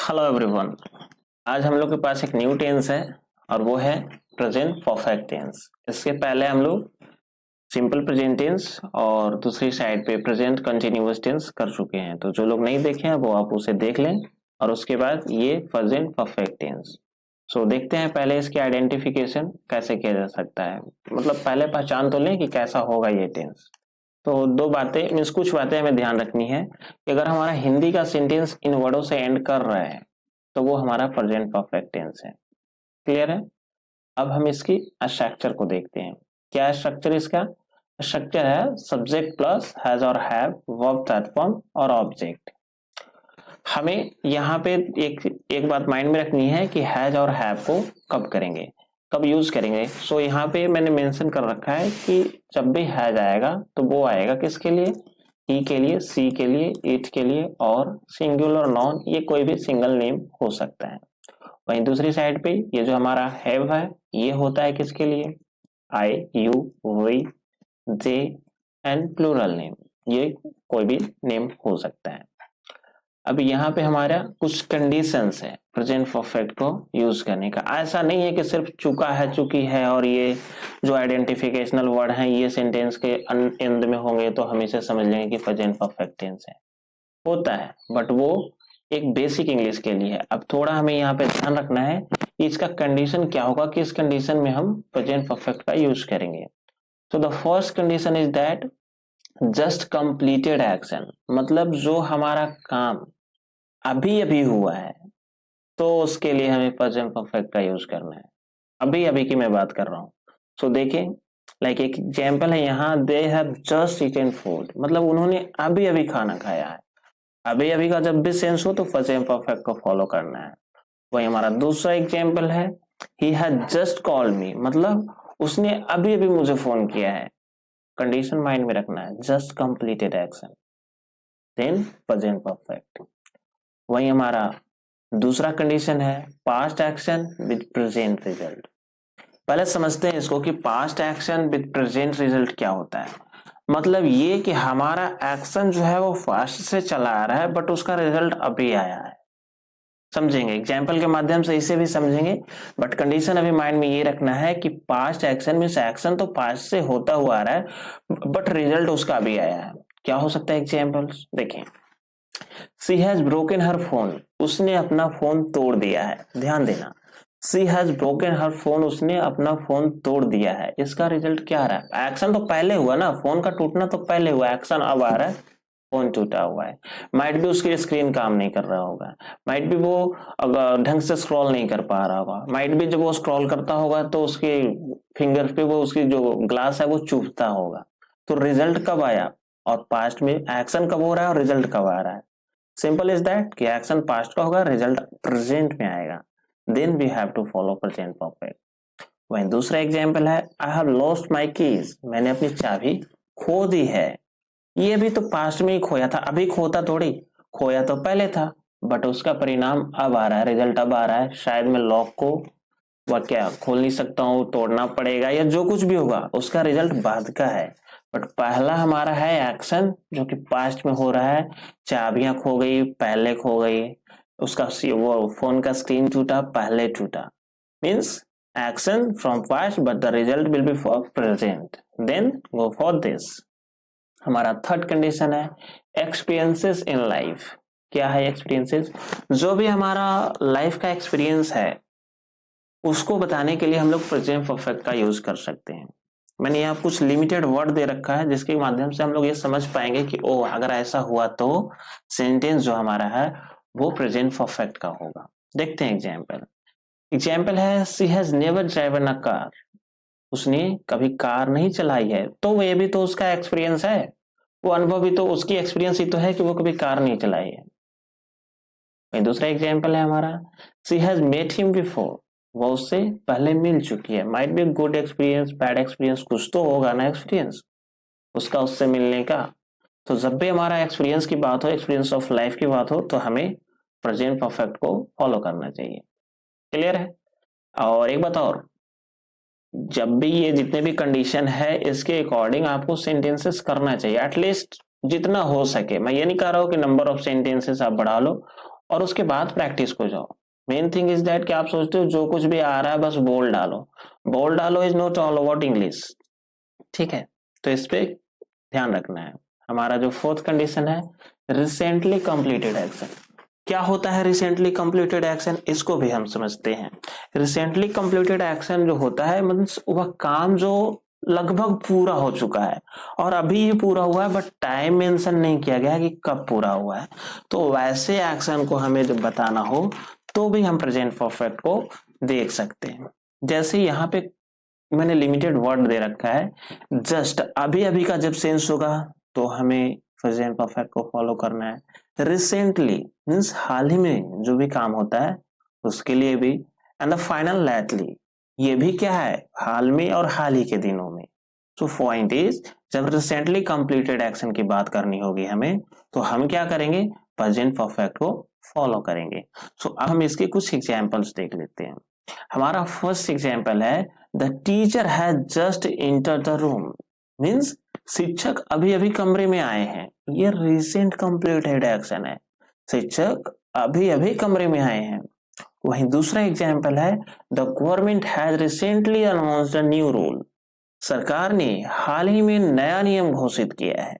Hello everyone. आज हम लोग के पास एक न्यू टेंस है और वो है प्रेजेंट परफेक्ट टेंस। इसके पहले हम लोग सिंपल प्रेजेंट टेंस और दूसरी साइड पे प्रेजेंट कंटिन्यूअस टेंस कर चुके हैं, तो जो लोग नहीं देखे हैं वो आप उसे देख लें और उसके बाद ये प्रेजेंट परफेक्ट टेंस। सो देखते हैं पहले इसकी आइडेंटिफिकेशन कैसे किया जा सकता है, मतलब पहले पहचान तो लें कि कैसा होगा ये टेंस। तो दो बातें मीन्स कुछ बातें हमें ध्यान रखनी है कि अगर हमारा हिंदी का सेंटेंस इन वर्डों से एंड कर रहा है तो वो हमारा प्रेजेंट परफेक्ट टेंस है। क्लियर है? अब हम इसकी स्ट्रक्चर को देखते हैं। क्या स्ट्रक्चर इसका? स्ट्रक्चर है सब्जेक्ट प्लस हैज और हैव, वर्ब दैट फॉर्म और ऑब्जेक्ट। हमें यहाँ पे एक एक बात माइंड में रखनी है कि हैज और हैव को कब करेंगे, कब यूज करेंगे। सो यहाँ पे मैंने मेंशन कर रखा है कि जब भी हैज आएगा तो वो आएगा किसके लिए? ही के लिए, सी के लिए, इट के लिए और सिंगुलर नॉन ये कोई भी सिंगल नेम हो सकता है। वहीं दूसरी साइड पे ये जो हमारा हैव है ये होता है किसके लिए? I, U, V, J and plural name, ये कोई भी नेम हो सकता है। अब यहाँ पे हमारा कुछ कंडीशंस है प्रेजेंट परफेक्ट को यूज करने का। ऐसा नहीं है कि सिर्फ चुका है, चुकी है और ये जो आइडेंटिफिकेशनल वर्ड है ये सेंटेंस के एंड में होंगे तो हम इसे समझ लेंगे कि प्रेजेंट परफेक्ट टेंस है। होता है बट वो एक बेसिक इंग्लिश के लिए है। अब थोड़ा हमें यहाँ पे ध्यान रखना है कि इसका कंडीशन क्या होगा, किस कंडीशन में हम प्रेजेंट परफेक्ट का यूज करेंगे। तो the first condition is that just completed action, मतलब जो हमारा काम अभी अभी हुआ है तो उसके लिए हमें प्रेजेंट परफेक्ट का यूज करना है। अभी अभी की मैं बात कर रहा हूँ। सो देखें, लाइक एक एग्जाम्पल है यहाँ, they have just eaten food, मतलब उन्होंने अभी अभी खाना खाया है। अभी अभी का जब भी सेंस हो तो प्रेजेंट परफेक्ट को फॉलो करना है। वही हमारा दूसरा एग्जाम्पल है, he has just called me, मतलब उसने अभी अभी मुझे फोन किया है। कंडीशन माइंड में रखना है, just completed action then present perfect. वही हमारा दूसरा कंडीशन है past action with present result. पहले समझते हैं इसको कि past action with present result क्या होता है। मतलब ये कि हमारा एक्शन जो है वो पास्ट से चला आ रहा है बट उसका रिजल्ट अभी आया है। समझेंगे एग्जाम्पल के माध्यम से, इसे भी समझेंगे बट कंडीशन अभी माइंड में ये रखना है कि पास्ट एक्शन मीन्स एक्शन तो पास्ट से होता हुआ आ रहा है बट रिजल्ट उसका अभी आया है। क्या हो सकता है एग्जाम्पल्स देखें। सी हैज ब्रोकन हर फोन, उसने अपना फोन तोड़ दिया है। ध्यान देना, सी हैज ब्रोकन हर फोन, उसने अपना फोन तोड़ दिया है। इसका रिजल्ट क्या आ रहा है? एक्शन तो पहले हुआ ना, फोन का टूटना तो पहले हुआ, एक्शन अब आ रहा है फोन टूटा हुआ है। माइट भी उसकी स्क्रीन काम नहीं कर रहा होगा, माइट भी वो ढंग से स्क्रॉल नहीं कर पा रहा होगा, माइट भी जब वो स्क्रॉल करता होगा तो उसके फिंगर पे वो उसकी जो ग्लास है वो चुभता होगा। तो रिजल्ट कब आया? और पास्ट में एक्शन कब हो रहा है और रिजल्ट कब आ रहा है? सिंपल इज दैट कि एक्शन पास्ट का होगा, रिजल्ट प्रेजेंट में आएगा, then we have to follow present perfect. वहीं दूसरा एग्जांपल है, I have lost my keys, मैंने अपनी चाबी खो दी है। ये भी तो पास्ट में ही खोया था, अभी खोता थोड़ी, खोया तो पहले था बट उसका परिणाम अब आ रहा है, रिजल्ट अब आ रहा है। शायद मैं लॉक को वह क्या खोल नहीं सकता हूँ, तोड़ना पड़ेगा या जो कुछ भी होगा उसका रिजल्ट बाद का है। बट पहला हमारा है एक्शन जो कि पास्ट में हो रहा है, चाबियां खो गई, पहले खो गई, उसका वो फोन का स्क्रीन टूटा, पहले टूटा। Means action from past but the result will be for present, then go for this. हमारा थर्ड कंडीशन है एक्सपीरियंसेस इन लाइफ। क्या है एक्सपीरियंसेस? जो भी हमारा लाइफ का एक्सपीरियंस है उसको बताने के लिए हम लोग प्रेजेंट परफेक्ट का यूज कर सकते हैं। मैंने यहाँ कुछ लिमिटेड वर्ड दे रखा है जिसके माध्यम से हम लोग ये समझ पाएंगे कि ओ अगर ऐसा हुआ तो सेंटेंस जो हमारा है वो प्रेजेंट परफेक्ट का होगा। देखते हैं एग्जाम्पल। एग्जाम्पल है, she has never driven a car, उसने कभी कार नहीं चलाई है। तो ये भी तो उसका एक्सपीरियंस है, वो अनुभव भी तो उसकी एक्सपीरियंस ही तो है कि वो कभी कार नहीं चलाई है। वही दूसरा एग्जाम्पल है हमारा, सी हैज मेट हिम बिफोर, वो उससे पहले मिल चुकी है। Might be good experience, bad experience, कुछ तो होगा ना एक्सपीरियंस उसका उससे मिलने का। तो जब भी हमारा एक्सपीरियंस की बात हो, एक्सपीरियंस ऑफ लाइफ की बात हो तो हमें प्रेजेंट परफेक्ट को फॉलो करना चाहिए। क्लियर है? और एक बात और, जब भी ये जितने भी कंडीशन है इसके अकॉर्डिंग आपको सेंटेंसेस करना चाहिए एटलीस्ट जितना हो सके। मैं ये नहीं कह रहा हूँ कि नंबर ऑफ सेंटेंसेस आप बढ़ा लो, और उसके बाद प्रैक्टिस को जाओ। मेन थिंग इज दैट कि आप सोचते हो जो कुछ भी आ रहा है बस बोल डालो, बोल डालो is not all about English, ठीक है। तो इस पे ध्यान रखना है। हमारा जो फोर्थ कंडीशन है रिसेंटली कंप्लीटेड एक्शन। क्या होता है रिसेंटली कंप्लीटेड एक्शन, इसको भी हम समझते हैं। रिसेंटली कंप्लीटेड एक्शन जो होता है मींस वह काम जो लगभग पूरा हो चुका है और अभी ये पूरा हुआ है, बट टाइम मेंशन नहीं किया गया है कि कब पूरा हुआ है। तो वैसे एक्शन को हमें जब बताना हो तो भी हम प्रेजेंट परफेक्ट को देख सकते हैं। जैसे यहाँ पे मैंने लिमिटेड वर्ड दे रखा है, जस्ट अभी अभी का जब सेंस होगा तो हमें प्रेजेंट परफेक्ट को फॉलो करना है। रिसेंटली मीन्स हाल ही में जो भी काम होता है उसके लिए भी, एंड द फाइनल लैटली ये भी क्या है हाल में और हाल ही के दिनों में। सो पॉइंट इज जब रिसेंटली कंप्लीटेड एक्शन की बात करनी होगी हमें तो हम क्या करेंगे प्रेजेंट परफेक्ट को फॉलो करेंगे। सो अब हम इसके कुछ एग्जांपल्स देख लेते हैं। हमारा फर्स्ट एग्जांपल है the teacher has just enter the room, means शिक्षक अभी अभी कमरे में आए हैं, ये रिसेंट कंप्लीटेड एक्शन है, शिक्षक अभी अभी कमरे में आए हैं। वहीं दूसरा एग्जांपल है the government has recently announced a new rule, सरकार ने हाल ही में नया नियम घोषित किया है।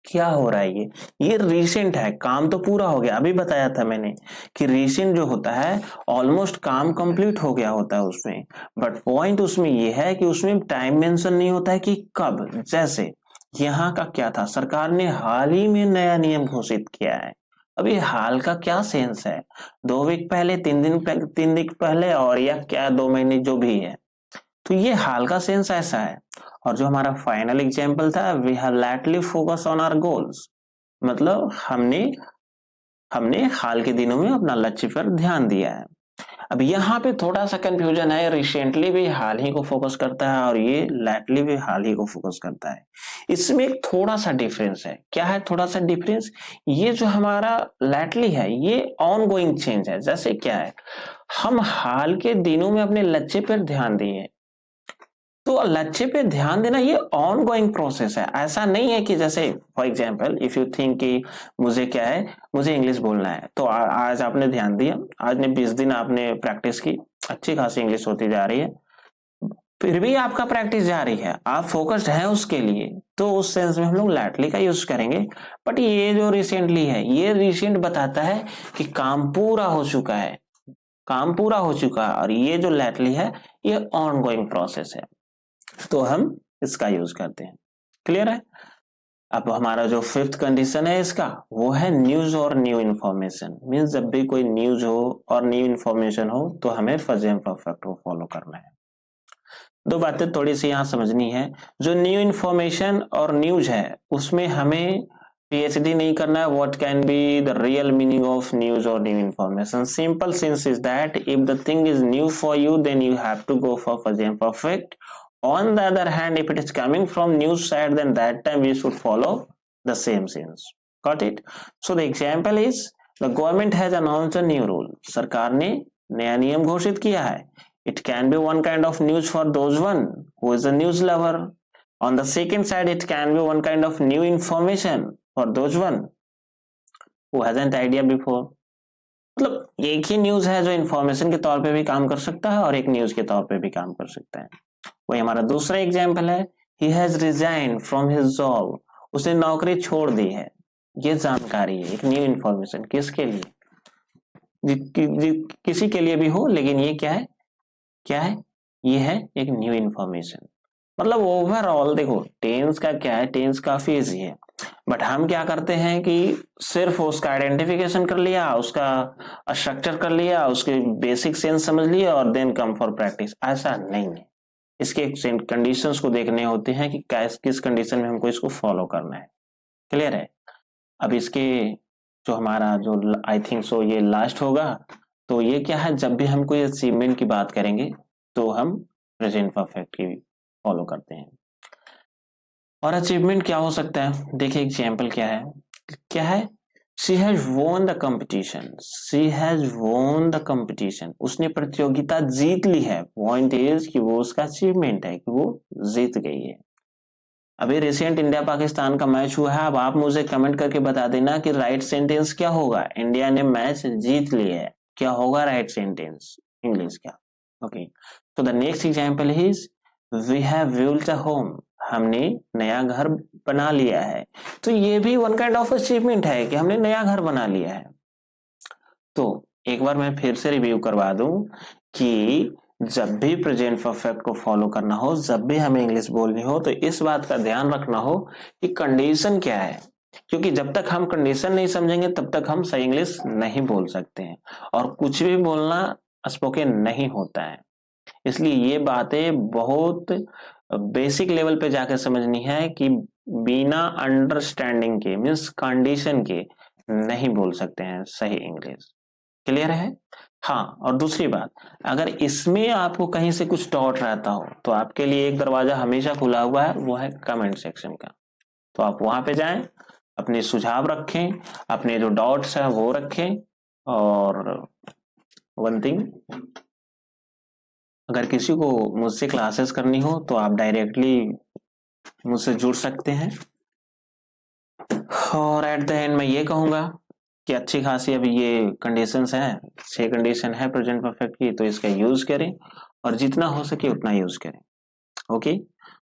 क्या हो रहा है ये रिसेंट है, काम तो पूरा हो गया, अभी बताया था मैंने कि रिसेंट जो होता है ऑलमोस्ट काम कंप्लीट हो गया होता है उसमें, बट पॉइंट उसमें ये है कि उसमें टाइम मेंशन नहीं होता है कि कब। जैसे यहाँ का क्या था, सरकार ने हाल ही में नया नियम घोषित किया है। अब ये हाल का क्या सेंस है, 2 वीक पहले, 3 दिन पहले, और या क्या 2 महीने जो भी है, तो ये हाल का सेंस ऐसा है। और जो हमारा फाइनल एग्जांपल था we have lately focus on our goals, मतलब हमने हाल के दिनों में अपना लक्ष्य पर ध्यान दिया है। अब यहाँ पे थोड़ा सा कंफ्यूजन है, रिसेंटली भी हाल ही को फोकस करता है और ये लैटली भी हाल ही को फोकस करता है। इसमें एक थोड़ा सा डिफरेंस है। क्या है थोड़ा सा डिफरेंस, ये जो हमारा लैटली है ये ऑन गोइंग चेंज है। जैसे क्या है, हम हाल के दिनों में अपने लक्ष्य पर ध्यान दिए, तो लक्ष्य पे ध्यान देना ये ऑन गोइंग प्रोसेस है। ऐसा नहीं है कि जैसे for example if you think कि मुझे क्या है, मुझे इंग्लिश बोलना है, तो आज आपने ध्यान दिया, आज ने 20 दिन आपने प्रैक्टिस की, अच्छी खासी इंग्लिश होती जा रही है, फिर भी आपका प्रैक्टिस जारी है, आप फोकस्ड हैं उसके लिए, तो उस सेंस में हम लोग लैटली का यूज करेंगे। बट ये जो रिसेंटली है ये रिसेंट बताता है कि काम पूरा हो चुका है, काम पूरा हो चुका है, और ये जो लैटली है ये ऑन गोइंग प्रोसेस है, तो हम इसका यूज करते हैं। क्लियर है। अब हमारा जो फिफ्थ कंडीशन है इसका वो है न्यूज और न्यू इन्फॉर्मेशन। मींस जब भी कोई न्यूज हो और न्यू इन्फॉर्मेशन हो तो हमें प्रेजेंट परफेक्ट को फॉलो करना है। दो बातें थोड़ी सी यहाँ समझनी है। जो न्यू इन्फॉर्मेशन और न्यूज है उसमें हमें पीएचडी नहीं करना है। What can be the real meaning of news और new information? Simple sense is that if the thing is new for you then you have to go for present perfect. On the other hand, if it is coming from news side, then that time we should follow the same sense. Got it? So the example is the government has announced a new rule. सरकार ने नया नियम घोषित किया है. It can be one kind of news for those one who is a news lover. On the second side, it can be one kind of new information for those one who hasn't idea before. मतलब एक ही news है जो information के तौर पे भी काम कर सकता है और एक न्यूज के तौर पे भी काम कर सकता है। वही हमारा दूसरा एग्जाम्पल है he has resigned from his job. उसने नौकरी छोड़ दी है। ये जानकारी है, एक न्यू इन्फॉर्मेशन। किसके लिए? किसी के लिए भी हो, लेकिन ये क्या है, क्या है, ये है एक न्यू इन्फॉर्मेशन। मतलब ओवरऑल देखो टेंस का क्या है, टेंस काफी इजी है, बट हम क्या करते हैं कि सिर्फ उसका आइडेंटिफिकेशन कर लिया, उसका स्ट्रक्चर कर लिया, उसके बेसिक सेंस समझ लिया और देन कम फॉर प्रैक्टिस। ऐसा नहीं है, इसके कंडीशंस को देखने होते हैं कि किस कंडीशन में हमको इसको फॉलो करना है। क्लियर है। अब इसके जो हमारा जो आई थिंक सो ये लास्ट होगा, तो ये क्या है, जब भी हम कोई अचीवमेंट की बात करेंगे तो हम प्रेजेंट परफेक्ट की फॉलो करते हैं। और अचीवमेंट क्या हो सकता है, देखिए एग्जाम्पल क्या है, क्या है, she has won the competition, she has won the competition, उसने प्रतियोगिता जीत ली है। पॉइंट इज कि वो उसका अचीवमेंट है कि वो जीत गई है। अभी रिसेंट इंडिया पाकिस्तान का मैच हुआ है, अब आप मुझे कमेंट करके बता देना कि राइट सेंटेंस क्या होगा। इंडिया ने मैच जीत लिया है, क्या होगा राइट सेंटेंस इंग्लिश का। ओके, तो the next example is we have built a home, हमने नया घर बना लिया है। तो ये भी वन काइंड ऑफ अचीवमेंट है कि हमने नया घर बना लिया है। तो एक बार मैं फिर से रिव्यू करवा दूं कि जब भी प्रेजेंट परफेक्ट को फॉलो करना हो, जब भी हमें इंग्लिश बोलनी हो, तो इस बात का ध्यान रखना हो कि कंडीशन क्या है, क्योंकि जब तक हम कंडीशन नहीं समझेंगे तब तक हम सही इंग्लिश नहीं बोल सकते हैं, और कुछ भी बोलना स्पोकन नहीं होता है। इसलिए ये बातें बहुत बेसिक लेवल पे जाकर समझनी है कि बिना अंडरस्टैंडिंग के, मीन्स कंडीशन के, नहीं बोल सकते हैं सही इंग्लिश। क्लियर है? हाँ, और दूसरी बात, अगर इसमें आपको कहीं से कुछ डाउट रहता हो तो आपके लिए एक दरवाजा हमेशा खुला हुआ है, वो है कमेंट सेक्शन का। तो आप वहां पे जाएं, अपने सुझाव रखें, अपने जो डाउट्स हैं वो रखें। और वन थिंग, अगर किसी को मुझसे क्लासेस करनी हो तो आप डायरेक्टली मुझसे जुड़ सकते हैं। और एट द एंड मैं ये कहूंगा कि अच्छी खासी अभी ये कंडीशंस हैं, 6 कंडीशन है प्रेजेंट परफेक्ट की, तो इसका यूज करें और जितना हो सके उतना यूज करें। Okay,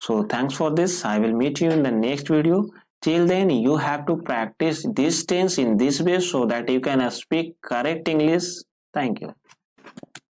so thanks for this. I will meet you in the next video. Till then, you have to practice this tense in this way so that you can speak correct English. Thank you.